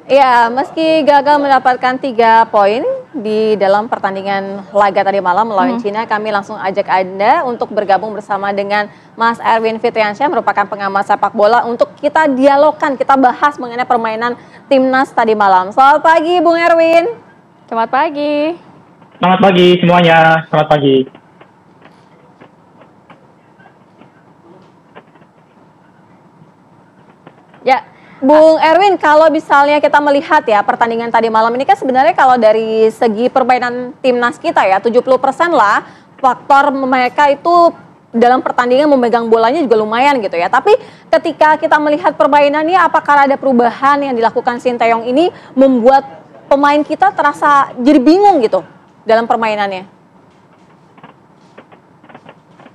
Ya, meski gagal mendapatkan 3 poin di dalam pertandingan laga tadi malam melawan Cina, kami langsung ajak Anda untuk bergabung bersama dengan Mas Erwin Fitriansyah, merupakan pengamat sepak bola, untuk kita dialogkan, kita bahas mengenai permainan timnas tadi malam. Selamat pagi, Bung Erwin. Selamat pagi. Selamat pagi semuanya, selamat pagi. Ya, Bung Erwin, kalau misalnya kita melihat ya pertandingan tadi malam ini kan sebenarnya kalau dari segi permainan timnas kita ya 70% lah faktor mereka itu dalam pertandingan memegang bolanya juga lumayan gitu ya. Tapi ketika kita melihat permainannya, apakah ada perubahan yang dilakukan Sinteyong ini membuat pemain kita terasa jadi bingung gitu dalam permainannya?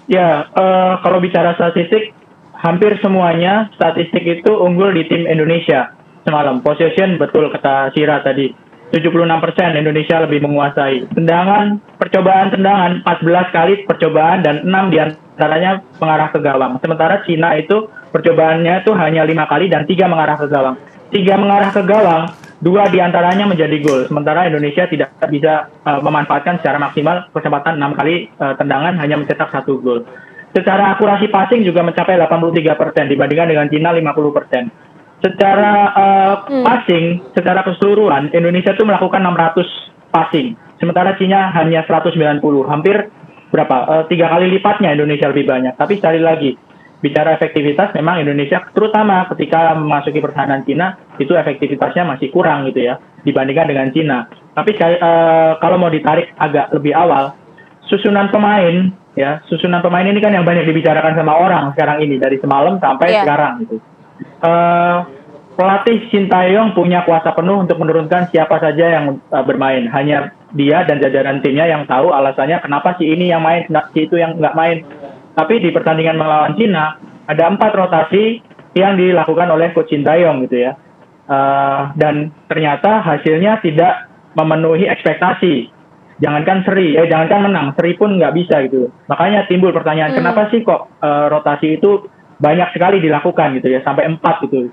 Ya, kalau bicara statistik, hampir semuanya statistik itu unggul di tim Indonesia semalam. Possession betul kata Sira tadi. 76% Indonesia lebih menguasai. Percobaan tendangan 14 kali percobaan dan 6 diantaranya mengarah ke gawang. Sementara Cina itu percobaannya itu hanya 5 kali dan 3 mengarah ke gawang. 3 mengarah ke gawang, 2 diantaranya menjadi gol. Sementara Indonesia tidak bisa memanfaatkan secara maksimal kesempatan 6 kali tendangan hanya mencetak 1 gol. Secara akurasi passing juga mencapai 83% dibandingkan dengan Cina 50%. Secara passing, secara keseluruhan, Indonesia itu melakukan 600 passing. Sementara Cina hanya 190. Hampir berapa? 3 kali lipatnya Indonesia lebih banyak. Tapi sekali lagi, bicara efektivitas, memang Indonesia, terutama ketika memasuki pertahanan Cina, itu efektivitasnya masih kurang gitu ya, dibandingkan dengan Cina. Tapi kalau mau ditarik agak lebih awal, susunan pemain ini kan yang banyak dibicarakan sama orang sekarang ini, dari semalam sampai sekarang gitu. Pelatih Sinteyong punya kuasa penuh untuk menurunkan siapa saja yang bermain. Hanya dia dan jajaran timnya yang tahu alasannya kenapa si ini yang main, si itu yang nggak main. Tapi di pertandingan melawan Cina ada 4 rotasi yang dilakukan oleh Coach Sinteyong gitu ya. Dan ternyata hasilnya tidak memenuhi ekspektasi. Jangankan menang, seri pun nggak bisa gitu. Makanya timbul pertanyaan, kenapa sih kok rotasi itu banyak sekali dilakukan gitu ya, sampai 4 gitu,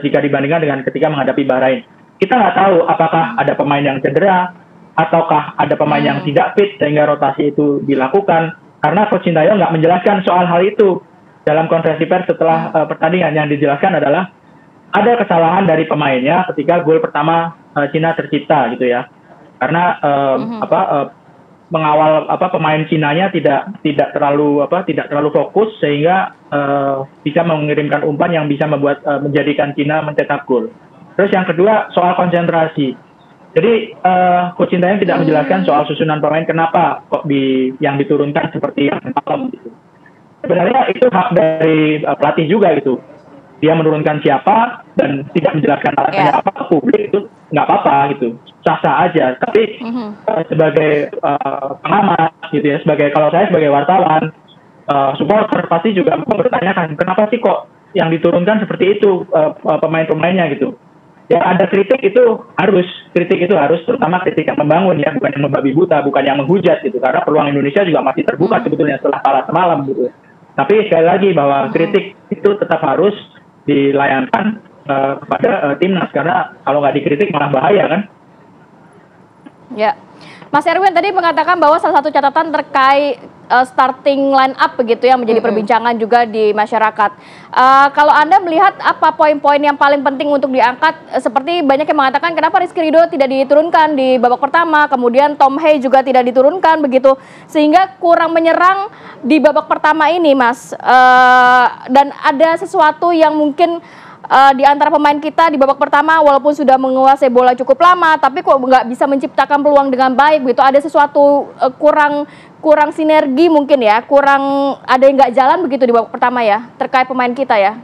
jika dibandingkan dengan ketika menghadapi Bahrain. Kita nggak tahu apakah ada pemain yang cedera, ataukah ada pemain yang tidak fit sehingga rotasi itu dilakukan, karena Coach Sinteyong nggak menjelaskan soal hal itu. Dalam konferensi pers setelah pertandingan, yang dijelaskan adalah ada kesalahan dari pemainnya ketika gol pertama Cina tercipta gitu ya, karena mengawal pemain Cinanya tidak terlalu fokus sehingga bisa mengirimkan umpan yang bisa menjadikan Cina mencetak gol. Terus yang kedua soal konsentrasi. Jadi Coach Sinteyong tidak menjelaskan soal susunan pemain, kenapa kok yang diturunkan seperti yang malam gitu. Sebenarnya itu hak dari pelatih juga gitu. Dia menurunkan siapa dan tidak menjelaskan alasannya apa ke publik, itu nggak apa-apa gitu, sah-sah aja. Tapi sebagai pengamat gitu ya, kalau saya sebagai wartawan, supporter pasti juga mempertanyakan kenapa sih kok yang diturunkan seperti itu pemain-pemainnya gitu. Ya ada kritik itu harus, terutama kritik yang membangun ya, bukan yang membabi buta, bukan yang menghujat gitu. Karena peluang Indonesia juga masih terbuka sebetulnya setelah kalah semalam gitu. Tapi sekali lagi bahwa kritik itu tetap harus dilayangkan kepada timnas, karena kalau nggak dikritik malah bahaya kan. Ya, Mas Erwin tadi mengatakan bahwa salah satu catatan terkait starting line up begitu yang menjadi perbincangan juga di masyarakat. Kalau Anda melihat apa poin-poin yang paling penting untuk diangkat? Seperti banyak yang mengatakan kenapa Rizky Ridho tidak diturunkan di babak pertama, kemudian Tom Hey juga tidak diturunkan begitu, sehingga kurang menyerang di babak pertama ini, Mas. Dan ada sesuatu yang mungkin di antara pemain kita di babak pertama walaupun sudah menguasai bola cukup lama, tapi kok nggak bisa menciptakan peluang dengan baik gitu. Ada sesuatu kurang sinergi mungkin ya, kurang ada yang nggak jalan begitu di babak pertama ya, terkait pemain kita ya.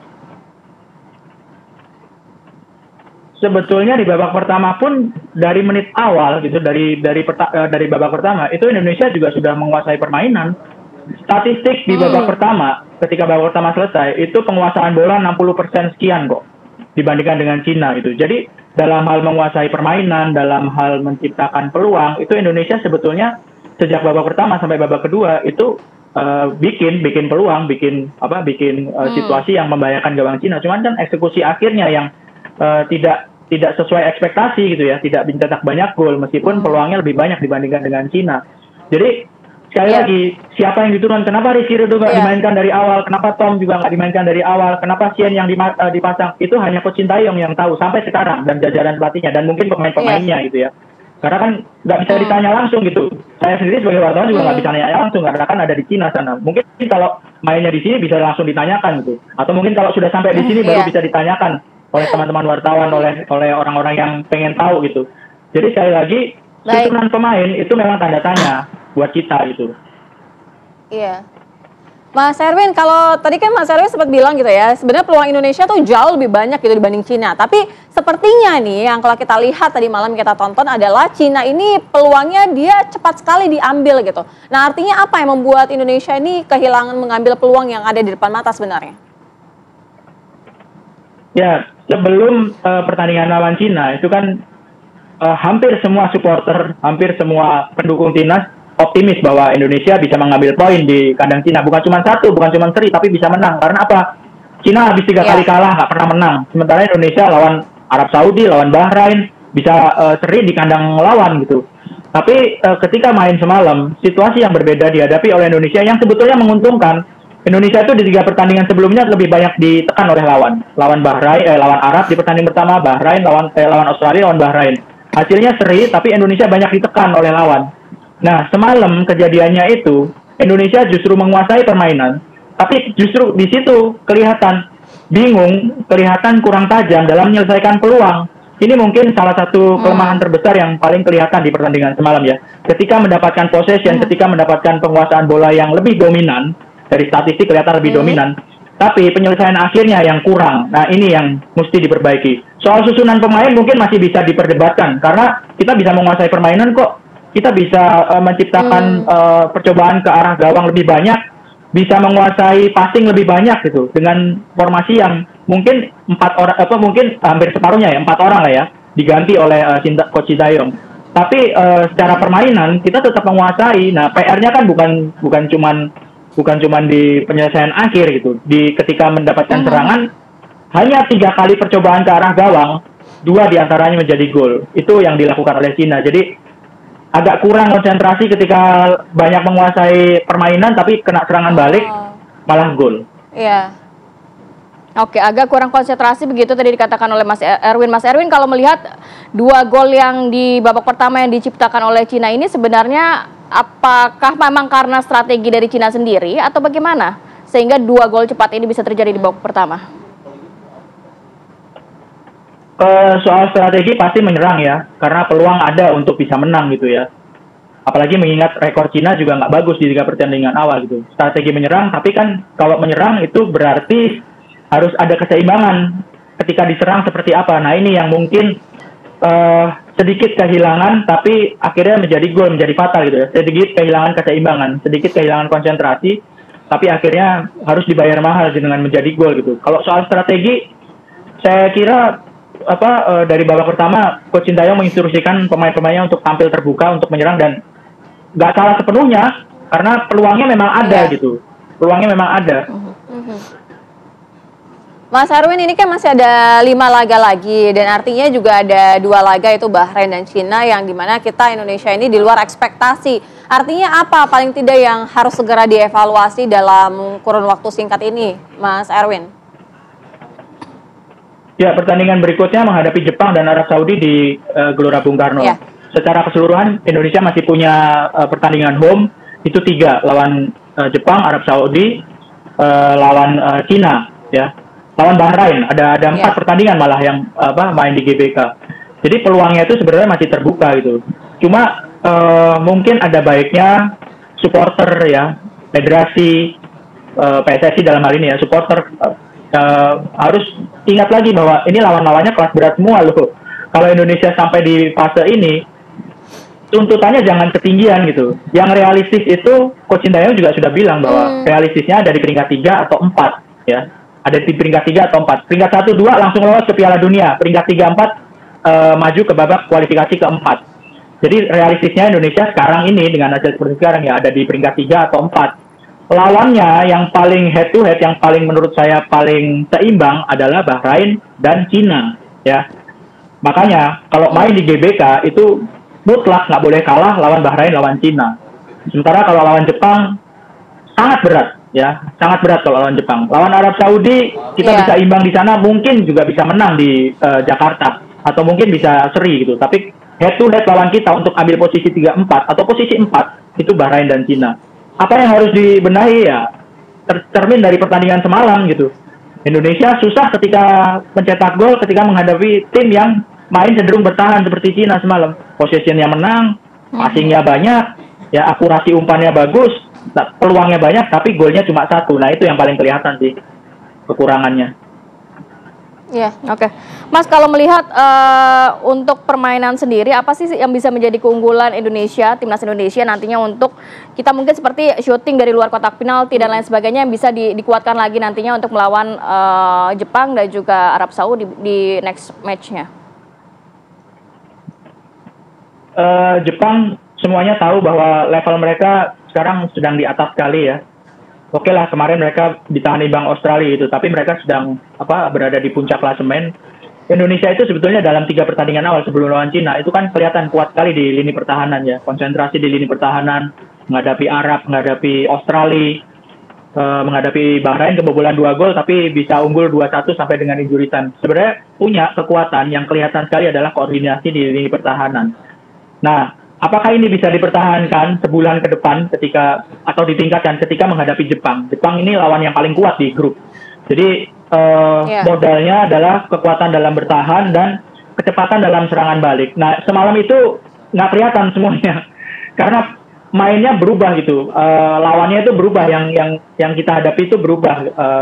Sebetulnya di babak pertama pun dari menit awal gitu, dari babak pertama itu Indonesia juga sudah menguasai permainan. Statistik di babak pertama, ketika babak pertama selesai, itu penguasaan bola 60% sekian kok, dibandingkan dengan Cina gitu. Jadi dalam hal menguasai permainan, dalam hal menciptakan peluang, itu Indonesia sebetulnya sejak babak pertama sampai babak kedua itu bikin peluang, bikin situasi yang membahayakan gawang Cina. Cuman kan eksekusi akhirnya yang tidak tidak sesuai ekspektasi gitu ya, tidak mencetak banyak gol meskipun peluangnya lebih banyak dibandingkan dengan Cina. Jadi sekali lagi, siapa yang diturun? Kenapa Rizky Ridho nggak dimainkan dari awal? Kenapa Tom juga nggak dimainkan dari awal? Kenapa Sien yang dipasang? Itu hanya Coach Sintayong yang tahu sampai sekarang dan jajaran pelatihnya dan mungkin pemain-pemainnya gitu ya. Karena kan nggak bisa ditanya langsung gitu. Saya sendiri sebagai wartawan juga nggak bisa nanya langsung karena kan ada di Cina sana. Mungkin kalau mainnya di sini bisa langsung ditanyakan gitu. Atau mungkin kalau sudah sampai di sini baru bisa ditanyakan oleh teman-teman wartawan, oleh orang-orang yang pengen tahu gitu. Jadi sekali lagi, turunan pemain itu memang tanda tanya buat kita gitu. Iya. Mas Erwin, kalau tadi kan Mas Erwin sempat bilang gitu ya, sebenarnya peluang Indonesia tuh jauh lebih banyak gitu dibanding Cina. Tapi sepertinya nih yang kalau kita lihat tadi malam kita tonton adalah Cina ini peluangnya dia cepat sekali diambil gitu. Nah artinya apa yang membuat Indonesia ini kehilangan mengambil peluang yang ada di depan mata sebenarnya? Ya, sebelum pertandingan lawan Cina itu kan hampir semua supporter, hampir semua pendukung timnas optimis bahwa Indonesia bisa mengambil poin di kandang Cina. Bukan cuma satu, bukan cuma seri, tapi bisa menang. Karena apa? Cina habis 3 kali kalah, nggak pernah menang. Sementara Indonesia lawan Arab Saudi, lawan Bahrain, bisa seri di kandang lawan gitu. Tapi ketika main semalam, situasi yang berbeda dihadapi oleh Indonesia yang sebetulnya menguntungkan. Indonesia itu di 3 pertandingan sebelumnya lebih banyak ditekan oleh lawan. Lawan Bahrain, lawan Arab di pertandingan pertama, Bahrain, lawan Australia, lawan Bahrain. Hasilnya seri, tapi Indonesia banyak ditekan oleh lawan. Nah, semalam kejadiannya itu, Indonesia justru menguasai permainan, tapi justru di situ kelihatan bingung, kelihatan kurang tajam dalam menyelesaikan peluang. Ini mungkin salah satu kelemahan terbesar yang paling kelihatan di pertandingan semalam ya. Ketika mendapatkan possession, ketika mendapatkan penguasaan bola yang lebih dominan, dari statistik kelihatan lebih dominan, tapi penyelesaian akhirnya yang kurang. Nah, ini yang mesti diperbaiki. Soal susunan pemain mungkin masih bisa diperdebatkan, karena kita bisa menguasai permainan kok. Kita bisa menciptakan percobaan ke arah gawang lebih banyak, bisa menguasai passing lebih banyak gitu dengan formasi yang mungkin 4 orang mungkin hampir separuhnya ya 4 orang lah ya diganti oleh Coach Sintayong. Tapi secara permainan kita tetap menguasai. Nah, PR-nya kan bukan cuman di penyelesaian akhir gitu. Di ketika mendapatkan serangan hanya 3 kali percobaan ke arah gawang, 2 diantaranya menjadi gol. Itu yang dilakukan oleh Cina. Jadi agak kurang konsentrasi ketika banyak menguasai permainan tapi kena serangan balik malah gol. Iya. Oke, agak kurang konsentrasi begitu tadi dikatakan oleh Mas Erwin. Mas Erwin, kalau melihat 2 gol yang di babak pertama yang diciptakan oleh Cina ini sebenarnya apakah memang karena strategi dari Cina sendiri atau bagaimana sehingga 2 gol cepat ini bisa terjadi di babak pertama? Soal strategi pasti menyerang ya, karena peluang ada untuk bisa menang gitu ya. Apalagi mengingat rekor Cina juga nggak bagus di 3 pertandingan awal gitu. Strategi menyerang, tapi kan kalau menyerang itu berarti harus ada keseimbangan ketika diserang seperti apa. Nah ini yang mungkin sedikit kehilangan, tapi akhirnya menjadi gol, menjadi fatal gitu ya. Sedikit kehilangan keseimbangan, sedikit kehilangan konsentrasi, tapi akhirnya harus dibayar mahal dengan menjadi gol gitu. Kalau soal strategi, saya kira dari babak pertama Coach Sintayong menginstruksikan pemain-pemainnya untuk tampil terbuka untuk menyerang dan nggak salah sepenuhnya karena peluangnya memang ada gitu, peluangnya memang ada. Mas Erwin, ini kan masih ada 5 laga lagi dan artinya juga ada 2 laga itu Bahrain dan Cina yang dimana kita Indonesia ini di luar ekspektasi. Artinya apa paling tidak yang harus segera dievaluasi dalam kurun waktu singkat ini, Mas Erwin? Ya, pertandingan berikutnya menghadapi Jepang dan Arab Saudi di Gelora Bung Karno. Secara keseluruhan Indonesia masih punya pertandingan home itu 3 lawan Jepang, Arab Saudi, lawan Cina, ya, lawan Bahrain. Ada 4 pertandingan malah yang main di GBK. Jadi peluangnya itu sebenarnya masih terbuka gitu. Cuma mungkin ada baiknya supporter ya, federasi, PSSI dalam hal ini ya, supporter harus ingat lagi bahwa ini lawan-lawannya kelas berat semua loh. Kalau Indonesia sampai di fase ini, tuntutannya jangan ketinggian gitu. Yang realistis itu Coach Sintayong juga sudah bilang bahwa realistisnya ada di peringkat 3 atau 4 ya. Ada di peringkat 3 atau 4. Peringkat 1 2 langsung lolos ke Piala Dunia. Peringkat 3 4 maju ke babak kualifikasi keempat. Jadi realistisnya Indonesia sekarang ini dengan hasil seperti sekarang ya ada di peringkat 3 atau 4. Lawannya yang paling head to head, yang paling menurut saya paling seimbang adalah Bahrain dan Cina ya. Makanya kalau main di GBK itu mutlak nggak boleh kalah lawan Bahrain, lawan Cina. Sementara kalau lawan Jepang sangat berat, ya, sangat berat kalau lawan Jepang. Lawan Arab Saudi kita Iya. bisa imbang di sana, mungkin juga bisa menang di Jakarta atau mungkin bisa seri gitu. Tapi head to head lawan kita untuk ambil posisi 3-4 atau posisi 4 itu Bahrain dan Cina. Apa yang harus dibenahi ya tercermin dari pertandingan semalam gitu. Indonesia susah ketika mencetak gol ketika menghadapi tim yang main cenderung bertahan seperti Cina semalam. Possession-nya menang, passing-nya banyak, ya akurasi umpannya bagus, peluangnya banyak tapi golnya cuma 1. Nah, itu yang paling kelihatan sih kekurangannya. Iya. Oke, Mas, kalau melihat untuk permainan sendiri, apa sih yang bisa menjadi keunggulan Indonesia, timnas Indonesia nantinya untuk kita mungkin seperti shooting dari luar kotak penalti dan lain sebagainya yang bisa dikuatkan lagi nantinya untuk melawan Jepang dan juga Arab Saudi di next match-nya? Jepang semuanya tahu bahwa level mereka sekarang sedang di atas sekali ya. Oke lah, kemarin mereka ditahan imbang Australia itu, tapi mereka sedang berada di puncak klasemen. Indonesia itu sebetulnya dalam 3 pertandingan awal sebelum lawan Cina itu kan kelihatan kuat sekali di lini pertahanan ya, konsentrasi di lini pertahanan, menghadapi Arab, menghadapi Australia, menghadapi Bahrain kebobolan 2 gol tapi bisa unggul 2-1 sampai dengan injury time. Sebenarnya punya kekuatan yang kelihatan sekali adalah koordinasi di lini pertahanan. Nah, apakah ini bisa dipertahankan sebulan ke depan atau ditingkatkan ketika menghadapi Jepang? Jepang ini lawan yang paling kuat di grup. Jadi modalnya adalah kekuatan dalam bertahan dan kecepatan dalam serangan balik. Nah, semalam itu nggak kelihatan semuanya karena mainnya berubah gitu. Lawannya itu berubah, yang kita hadapi itu berubah,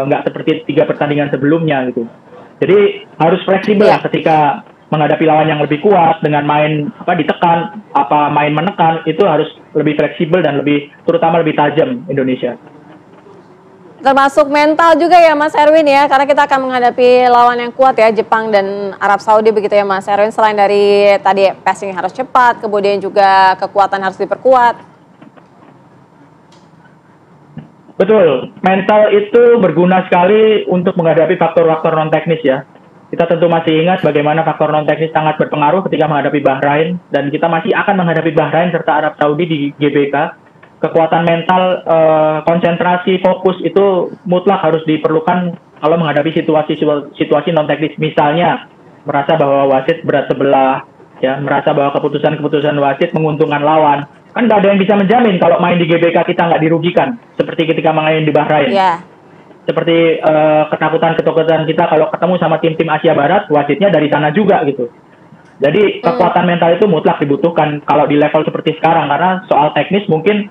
nggak seperti 3 pertandingan sebelumnya gitu. Jadi harus fleksibel lah ketika menghadapi lawan yang lebih kuat dengan main ditekan, main menekan, itu harus lebih fleksibel dan terutama lebih tajam Indonesia. Termasuk mental juga ya Mas Erwin ya, karena kita akan menghadapi lawan yang kuat ya, Jepang dan Arab Saudi begitu ya Mas Erwin. Selain dari tadi passing harus cepat, kemudian juga kekuatan harus diperkuat. Betul, mental itu berguna sekali untuk menghadapi faktor-faktor non teknis ya. Kita tentu masih ingat bagaimana faktor non teknis sangat berpengaruh ketika menghadapi Bahrain, dan kita masih akan menghadapi Bahrain serta Arab Saudi di GBK. Kekuatan mental, konsentrasi, fokus itu mutlak harus diperlukan kalau menghadapi situasi non teknis. Misalnya merasa bahwa wasit berat sebelah, ya, merasa bahwa keputusan wasit menguntungkan lawan. Kan nggak ada yang bisa menjamin kalau main di GBK kita nggak dirugikan seperti ketika main di Bahrain. Yeah. Seperti ketakutan kita kalau ketemu sama tim-tim Asia Barat, wasitnya dari sana juga gitu. Jadi kekuatan mental itu mutlak dibutuhkan kalau di level seperti sekarang, karena soal teknis mungkin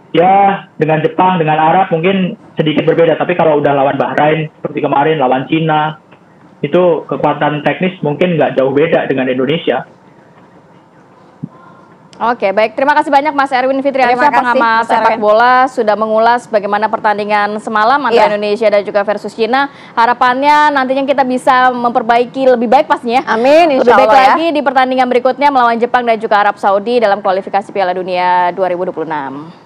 ya dengan Jepang, dengan Arab mungkin sedikit berbeda, tapi kalau udah lawan Bahrain seperti kemarin, lawan Cina, itu kekuatan teknis mungkin nggak jauh beda dengan Indonesia. Oke, baik. Terima kasih banyak Mas Erwin Fitriansyah, pengamat sepak bola, sudah mengulas bagaimana pertandingan semalam antara Indonesia dan juga versus Cina. Harapannya nantinya kita bisa memperbaiki lebih baik pastinya. Amin, insya Allah. Lebih baik lagi di pertandingan berikutnya melawan Jepang dan juga Arab Saudi dalam kualifikasi Piala Dunia 2026.